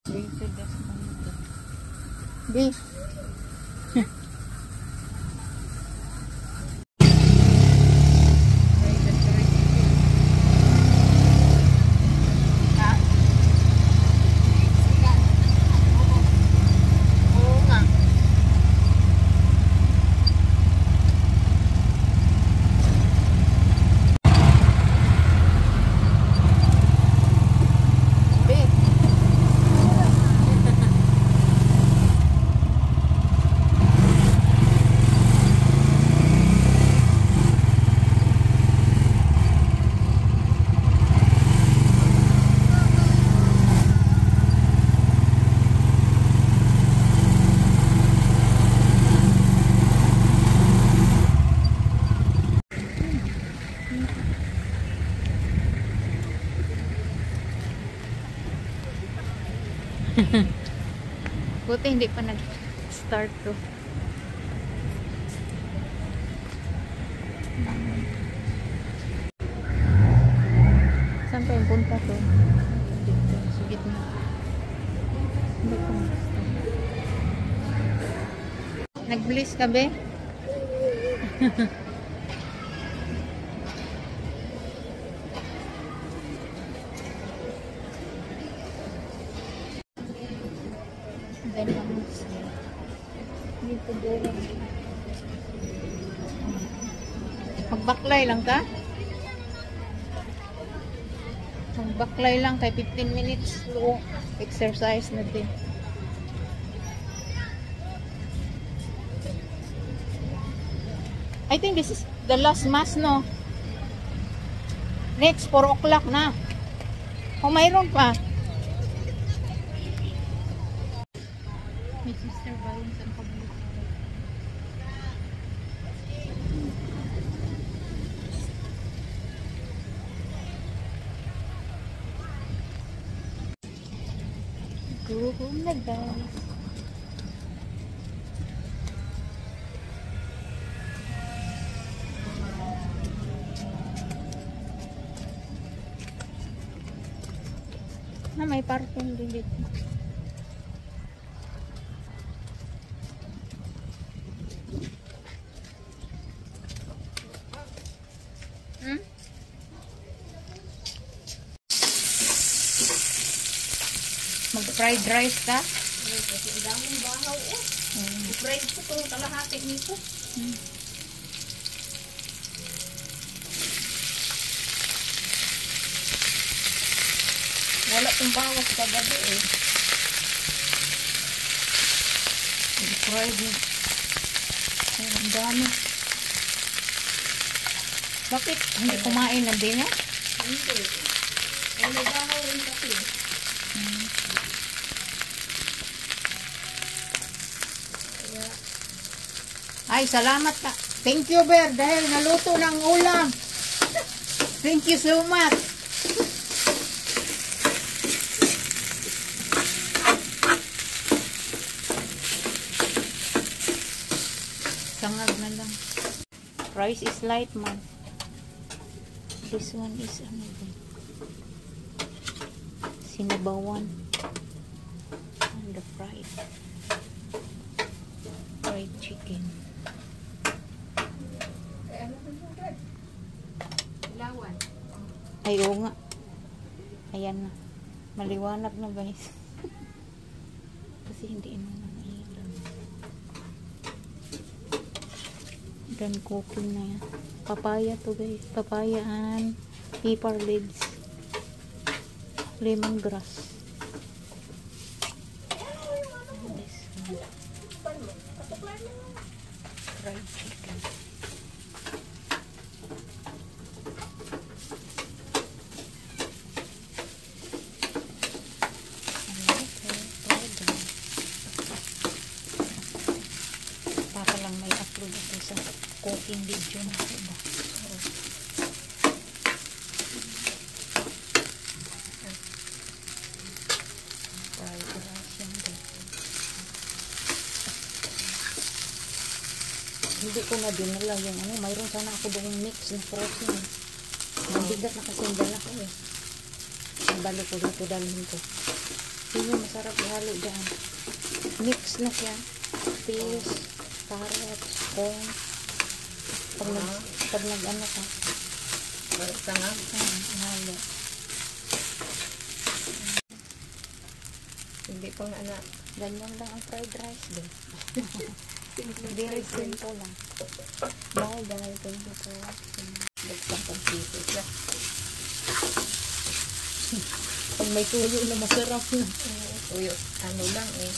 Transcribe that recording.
Rated as B. Buti hindi pa nag-start to. Saan pa yung punta to? Dito, sa gitna. Hindi pa mag-start. Nag-bliss ka be? Magbaklay lang ka? Magbaklay lang kay 15 minutes slow exercise na din. I think this is the last mass, no? Next 4 o'clock na. O mayroon pa. May sister ba yun sa kabalik? Guhong na guys. Na may parking din dito. Mag-fried rice ka? Kasi ang daming bahaw eh. Fried ko itong kalahati nito. Wala itong bawas kagabi eh. Fried rice. Ang dami. Bakit hindi kumain na din eh? Hindi. Ay, may bahaw rin kasi. Ay, salamat ka. Thank you, Ber, dahil naluto ng ulam. Thank you so much. Sangag na lang. Rice is light, man. This one is ano din? Sinabawan. And the fried chicken. Ilawan. Ay, oo nga. Ayan na. Maliwanag na, guys. Kasi hindi na nailan. Dan cooking na yan. Papaya to, guys. Papaya and pepper leaves. Lemongrass. Fried chicken. Para lang may upload ito sa cooking video na iba. Fried rice yan din. Hindi ko na dinala yung ano, mayroon sana ako doon mix na protein. Mabigat na kasi yung dala ko eh. Ang balik ko dito dalhin ko. Yun yung masarap ihalo dyan. Mix na siya. Peas, carrots, corn. Pag nag-ano ka. Balik ka nga. Ihalo. Hindi pa nga na. Ganyan lang ang fried rice din. Very simple lang. Bye guys. Thank you for watching. Buksan pang sisig na. Pag may tuyo na masarap na. Uyo, ano lang eh.